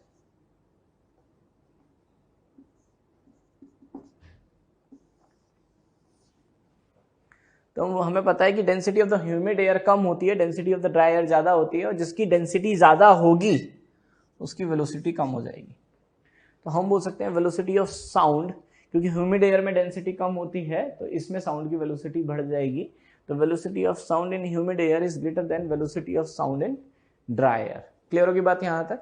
Speaker 1: तो हमें पता है कि density of the humid air कम होती है, density of the dry air ज्यादा होती है, और जिसकी डेंसिटी ज्यादा होगी उसकी वेलोसिटी कम हो जाएगी। तो हम बोल सकते हैं वेलोसिटी ऑफ साउंड, क्योंकि ह्यूमिड एयर में डेंसिटी कम होती है तो इसमें साउंड की वेलोसिटी बढ़ जाएगी। तो velocity of sound in humid air is greater than velocity of sound in dry air. Clear होगी बात यहां तक?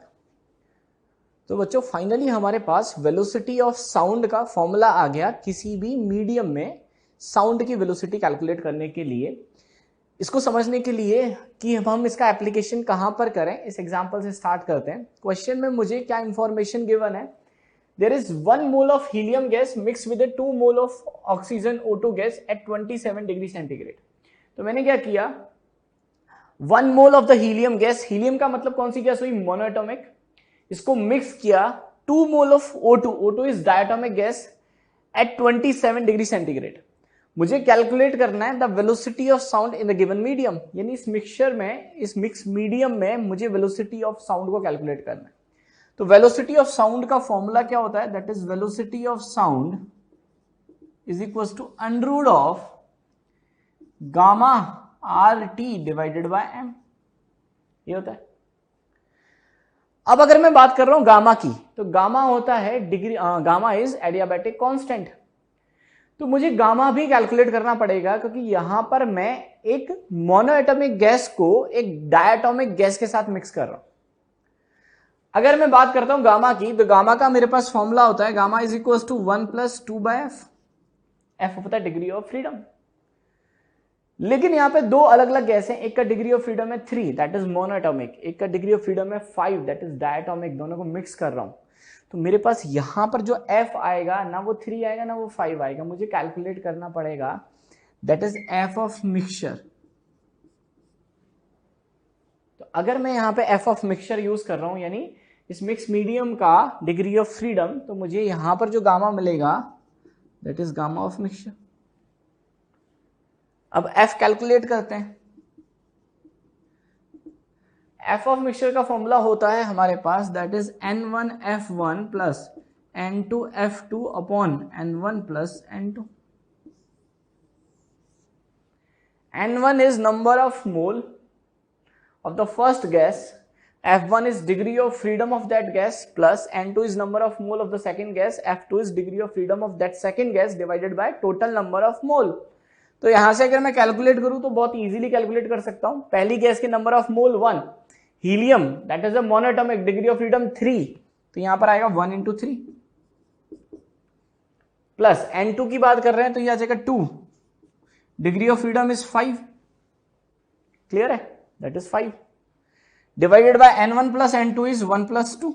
Speaker 1: तो बच्चों फाइनली हमारे पास वेलोसिटी ऑफ साउंड का फॉर्मूला आ गया किसी भी मीडियम में साउंड की वेलोसिटी कैलकुलेट करने के लिए। इसको समझने के लिए कि हम इसका एप्लीकेशन कहां पर करें, इस एग्जांपल से स्टार्ट करते हैं। क्वेश्चन में मुझे क्या इंफॉर्मेशन गिवन है? There is 1 mole of helium gas mix with 2 mole of oxygen O2 gas at 27 degree centigrade. तो मैंने क्या किया, 1 mole of the helium gas, helium का मतलब कौन सी गैस हुई? मोनोएटॉमिक। इसको मिक्स किया 2 mole of O2, O2 is diatomic gas, at 27 degree centigrade. मुझे कैलकुलेट करना है the velocity of sound in the given medium, यानी इस मिक्सचर में, इस मिक्स मीडियम में मुझे वेलोसिटी ऑफ साउंड को कैलकुलेट करना है। तो वेलोसिटी ऑफ साउंड का फॉर्मूला क्या होता है? That is velocity of sound is equal to under root of gamma RT divided by M, ये होता है। अब अगर मैं बात कर रहा हूं गामा की, तो गामा होता है degree, gamma is adiabatic constant. तो मुझे गामा भी कैलकुलेट करना पड़ेगा, क्योंकि यहां पर मैं एक मोनोएटॉमिक गैस को एक डायटोमिक गैस के साथ मिक्स कर रहा हूं। अगर मैं बात करता हूं गामा की, तो गामा का मेरे पास फॉर्मूला होता है gamma is equal to 1 + 2 by F. F होता है डिग्री ऑफ फ्रीडम। लेकिन यहां पे दो अलग अलग गैस हैं, एक का डिग्री ऑफ फ्रीडम है 3, दैट इज मोनोएटॉमिक, एक का डिग्री ऑफ फ्रीडम है 5, दैट इज डायटोमिक। दोनों को मिक्स कर रहा हूं, तो मेरे पास यहां पर जो F आएगा ना वो 3 आएगा ना वो 5 आएगा। मुझे कैलकुलेट करना पड़ेगा, that is F of mixture. तो अगर मैं यहां पे F ऑफ मिक्सचर यूज कर रहा हूं, यानी इस मिक्स मीडियम का डिग्री ऑफ फ्रीडम, तो मुझे यहां पर जो गामा मिलेगा that is gamma of mixture. अब F कैलकुलेट करते हैं। F ऑफ मिक्सचर का फॉर्मूला होता है हमारे पास, that is N1F1 plus N2F2 upon N1 plus N2। N1 is number of mole of the first gas, F1 is degree of freedom of that gas, plus N2 is number of mole of the second gas, F2 is degree of freedom of that second gas divided by total number of mole। तो यहां से अगर मैं calculate करूं तो बहुत easily calculate कर सकता हूं। पहली गैस के number of mole 1, helium that is a monoatomic, degree of freedom 3, तो यहां पर आएगा 1 into 3 प्लस N2 की बात कर रहे हैं तो ये आ जाएगा 2, degree of freedom is 5, clear है, that is 5 divided by N1 plus N2 is 1 plus 2,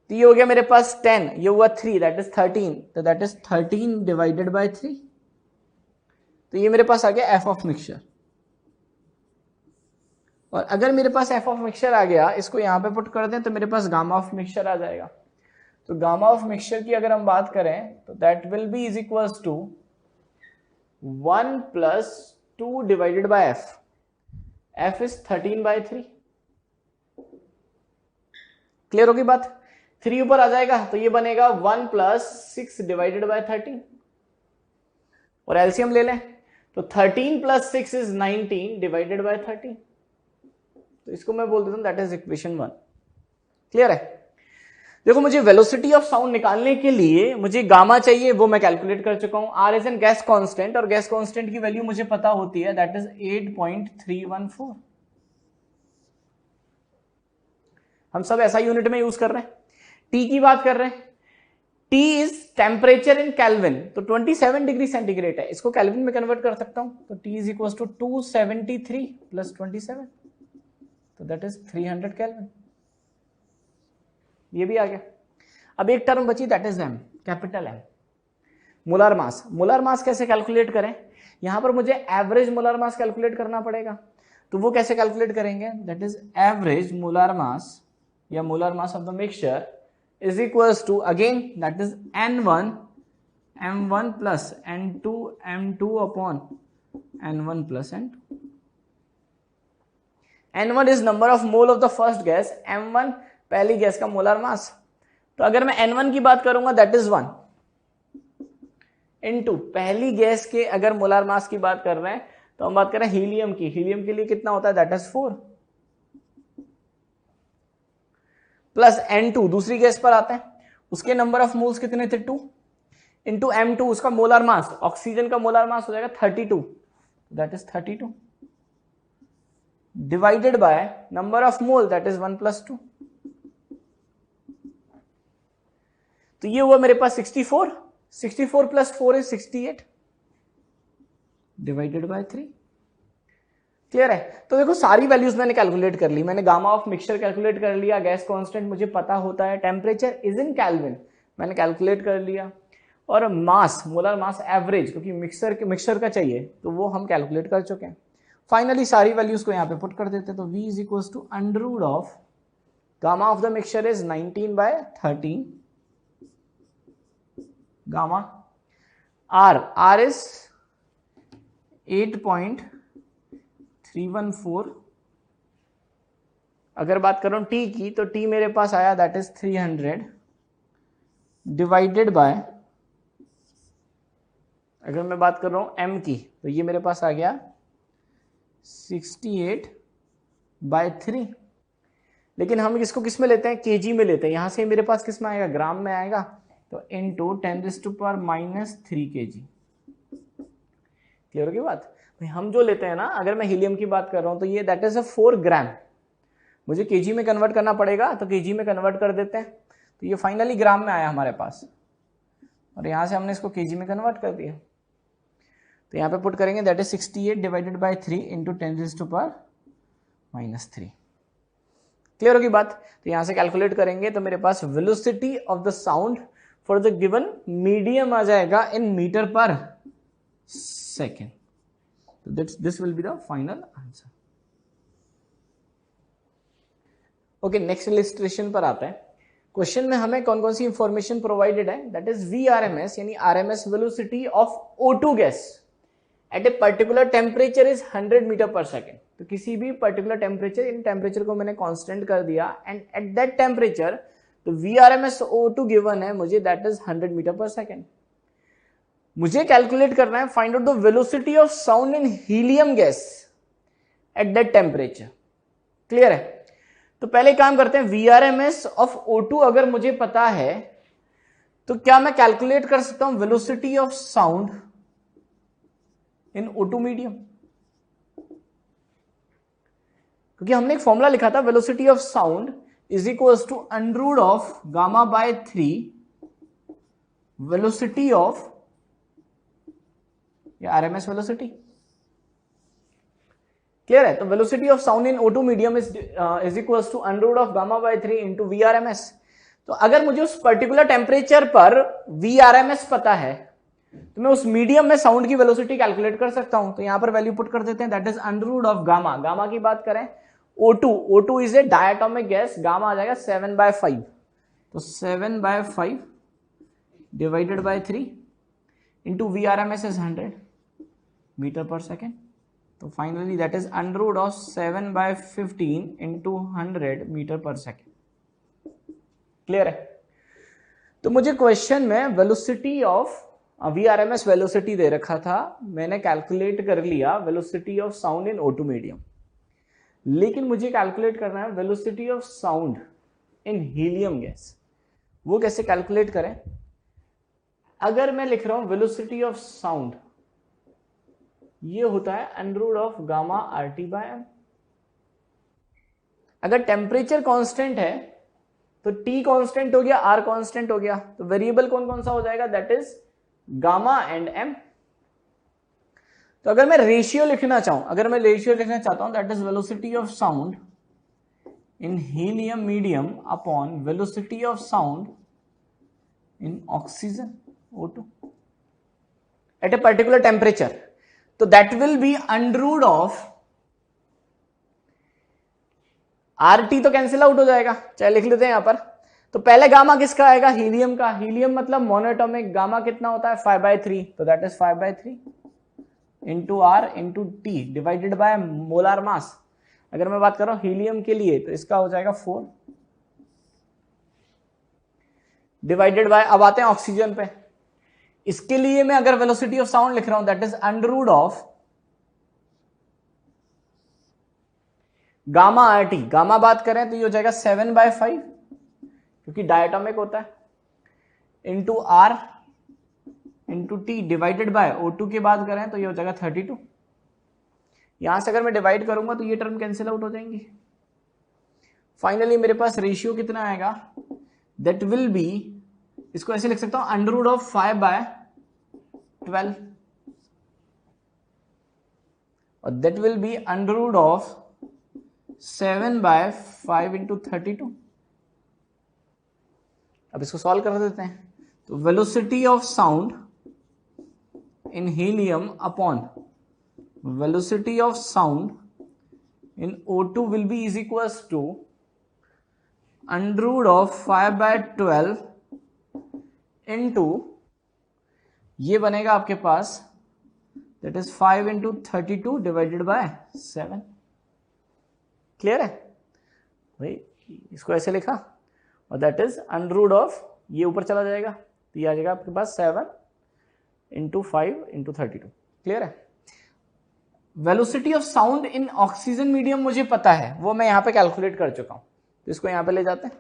Speaker 1: तो ये हो गया मेरे पास 10, ये हुआ 3, दैट इज 13, तो दैट इज 13 डिवाइडेड बाय 3, तो ये मेरे पास आ गया एफ ऑफ मिक्सचर। और अगर मेरे पास एफ ऑफ मिक्सचर आ गया, इसको यहां पे पुट कर दें तो मेरे पास गामा ऑफ मिक्सचर आ जाएगा। तो गामा ऑफ मिक्सचर की अगर हम बात करें तो that will be is equals to 1 plus 2 divided by F, F is 13/3, clear होगी बात, 3 ऊपर आ जाएगा तो ये बनेगा 1 प्लस 6 डिवाइडेड बाय 13, और एलसीएम ले लें तो 13 प्लस 6 इज 19 डिवाइडेड बाय 13, तो इसको मैं बोल देता हूं दैट इज इक्वेशन 1, क्लियर है। देखो मुझे वेलोसिटी ऑफ साउंड निकालने के लिए मुझे गामा चाहिए, वो मैं कैलकुलेट कर चुका हूं, R is an gas constant, और गैस कांस्टेंट की वैल्यू मुझे पता होती है दैट इज 8.314, हम सब ऐसा यूनिट में यूज कर रहे हैं। टी की बात कर रहे हैं, T is temperature in kelvin, तो 27 डिग्री सेंटीग्रेड है, इसको केल्विन में कन्वर्ट कर सकता हूं, तो T is equal to 273 plus 27, तो दैट इज 300 केल्विन, ये भी आ गया। अब एक टर्म बची that is M, capital M, molar mass. Molar mass कैसे कैलकुलेट करें, यहां पर मुझे एवरेज मोलर मास कैलकुलेट करना पड़ेगा, तो वो कैसे कैलकुलेट करेंगे, that is average molar mass या molar mass of the mixture is equals to again that is N1 M1 plus N2 M2 upon N1 plus N2। N1 is number of mole of the first gas, M1 पहली gas का molar mass, तो अगर मैं N1 की बात करूंगा that is 1 into पहली gas के अगर मोलर मास की बात कर रहे हैं तो हम बात कर रहे हैं हीलियम की, हीलियम के लिए कितना होता है दैट इज 4 प्लस N2 दूसरी गैस पर आते हैं, उसके नंबर ऑफ मोल्स कितने थे 2 इंटू M2 उसका मोलर मास, ऑक्सीजन का मोलर मास हो जाएगा 32, that is 32 divided by number of mole that is 1 plus 2, तो ये हुआ मेरे पास 64, 64 plus 4 is 68 divided by 3, clear है। तो देखो सारी वैल्यूज मैंने कैलकुलेट कर ली, मैंने गामा ऑफ मिक्सचर कैलकुलेट कर लिया, गैस कांस्टेंट मुझे पता होता है, टेम्परेचर इज इन केल्विन मैंने कैलकुलेट कर लिया, और मास मोलर मास एवरेज क्योंकि मिक्सचर का चाहिए तो वो हम कैलकुलेट कर चुके हैं। फाइनली सारी वैल्यूज को यहां पे पुट कर देते हैं, तो v is equals to under root of gamma of the mixture is 19/13 gamma, r is 8.314, अगर बात करूं t की तो t मेरे पास आया दैट इज 300 डिवाइडेड बाय, अगर मैं बात कर रहा हूं m की तो ये मेरे पास आ गया 68/3, लेकिन हम इसको किस में लेते हैं, kg में लेते हैं, यहां से मेरे पास किस में आएगा, ग्राम में आएगा, तो इंटू 10⁻³ kg, क्लियर होगी बात। भाई हम जो लेते हैं ना, अगर मैं हीलियम की बात कर रहा हूं तो ये दैट इज 4 ग्राम, मुझे केजी में कन्वर्ट करना पड़ेगा तो केजी में कन्वर्ट कर देते हैं, तो ये फाइनली ग्राम में आया हमारे पास, और यहां से हमने इसको केजी में कन्वर्ट कर दिया, तो यहां पे पुट करेंगे that is 68 divided by 3 into 10⁻³ clear होगी बात। तो यहां से कैलकुलेट करेंगे तो मेरे पास velocity of the sound for the given medium आ जाएगा इन मीटर पर सेकेंड, तो this will be the final answer. Okay, next illustration पर आता है। क्वेश्चन में हमें कौन कौन सी इंफॉर्मेशन प्रोवाइडेड है, दैट इज VRMS यानी RMS velocity of O2 gas at a particular temperature is 100 meter per second, तो किसी भी पर्टिकुलर टेम्परेचर, इन टेम्परेचर को मैंने कांस्टेंट कर दिया एंड एट दैट टेम्परेचर तो VRMS O2 गिवन है मुझे that is 100 meter per second. मुझे कैलकुलेट करना है find out the velocity of sound in helium gas at that temperature, clear है। तो पहले काम करते हैं, VRMS ऑफ O2 अगर मुझे पता है तो क्या मैं कैलकुलेट कर सकता हूं velocity of sound in O2 medium. क्योंकि हमने एक फॉर्मूला लिखा था velocity of sound is equals to under root of gamma by 3 velocity of या आरएमएस वेलोसिटी। क्लियर है? तो velocity of sound in O2 medium is equals to under root of gamma by 3 into VRMS। तो अगर मुझे उस particular temperature पर VRMS पता है तो मैं उस मीडियम में साउंड की वेलोसिटी कैलकुलेट कर सकता हूं। तो यहां पर वैल्यू पुट कर देते हैं, that is under root of gamma. Gamma की बात करें O2 is a diatomic gas, gamma आ जाएगा 7/5। तो 7/5 divided by 3 into VRMS is 100 meter per second. तो finally that is under root of 7/15 into 100 meter per second. Clear है? तो मुझे क्वेश्चन में वेलोसिटी ऑफ VRMS वेलोसिटी दे रखा था, मैंने कैलकुलेट कर लिया velocity of sound in O2 medium. लेकिन मुझे कैलकुलेट करना है velocity of sound in helium gas. वो कैसे कैलकुलेट करें? अगर मैं लिख रहा हूं वेलोसिटी ऑफ साउंड, ये होता है under root of gamma RT/m। अगर टेम्परेचर कांस्टेंट है तो T कांस्टेंट हो गया, R कांस्टेंट हो गया, तो वेरिएबल कौन कौन सा हो जाएगा? That is gamma and m। तो अगर मैं रेशियो लिखना चाहता हूं that is velocity of sound in helium medium upon velocity of sound in oxygen O2 at a particular temperature. तो that will be under root of RT तो cancel out हो जाएगा, चाहे लिख लेते हैं यहां पर। तो पहले गामा किसका आएगा? हीलियम का। हीलियम मतलब मोनोएटॉमिक, गामा कितना होता है? 5/3। तो that is 5/3 into R into T divided by molar mass. अगर मैं बात कर रहा हूं हीलियम के लिए तो इसका हो जाएगा 4 डिवाइडेड बाय, अब आते हैं ऑक्सीजन पे। इसके लिए मैं अगर वेलोसिटी ऑफ साउंड लिख रहा हूं that is under root of gamma RT। Gamma बात करें तो ये हो जाएगा 7/5 क्योंकि डायटोमिक होता है, into R into T divided by O2 की बात करें तो ये हो जाएगा 32। यहां से अगर मैं डिवाइड करूंगा तो ये टर्म कैंसिल आउट हो जाएंगी। फाइनली मेरे पास रेशियो कितना आएगा? दैट विल बी, इसको ऐसे लिख सकता हूं अंडर रूट ऑफ 5/12 और that will be under root of 7/5 into 32। अब इसको सॉल्व कर देते हैं। तो velocity of sound in helium upon velocity of sound in O2 will be is equals to under root of 5/12 into, ये बनेगा आपके पास that is 5 into 32 divided by 7। Clear है भाई? इसको ऐसे लिखा और that is under root of, ये ऊपर चला जाएगा तो ये आ जाएगा आपके पास 7 इंटू 5 इंटू 32। क्लियर है? Velocity of sound in oxygen medium मुझे पता है, वो मैं यहां पे कैलकुलेट कर चुका हूं, तो इसको यहां पे ले जाते हैं।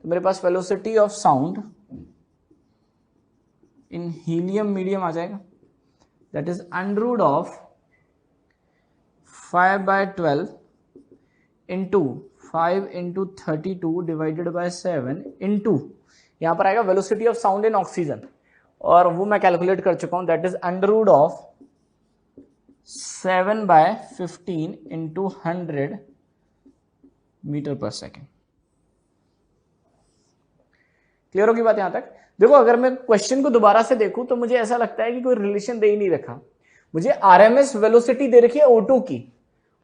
Speaker 1: तो मेरे पास velocity of sound in helium medium आ जाएगा, that is under root of 5/12 into 5 into 32 divided by 7 into, यहां पर आएगा velocity of sound in oxygen और वो मैं कैलकुलेट कर चुका हूं, that is under root of 7/15 into 100 meter per second. Clear होगी बात यहां तक? देखो अगर मैं क्वेश्चन को दोबारा से देखूं तो मुझे ऐसा लगता है कि कोई रिलेशन दे ही नहीं रखा। मुझे आरएमएस वेलोसिटी दे रखी है O2 की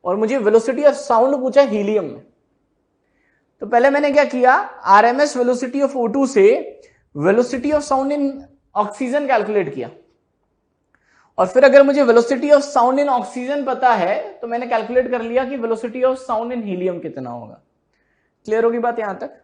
Speaker 1: और मुझे वेलोसिटी ऑफ साउंड पूछा हीलियम में। तो पहले मैंने क्या किया, आरएमएस वेलोसिटी ऑफ O2 से velocity of sound in oxygen calculate किया और फिर अगर मुझे velocity of sound in oxygen पता है तो मैंने कैलकुलेट कर लिया कि velocity of sound in helium कितना होगा। क्लियर होगी बात यहां तक?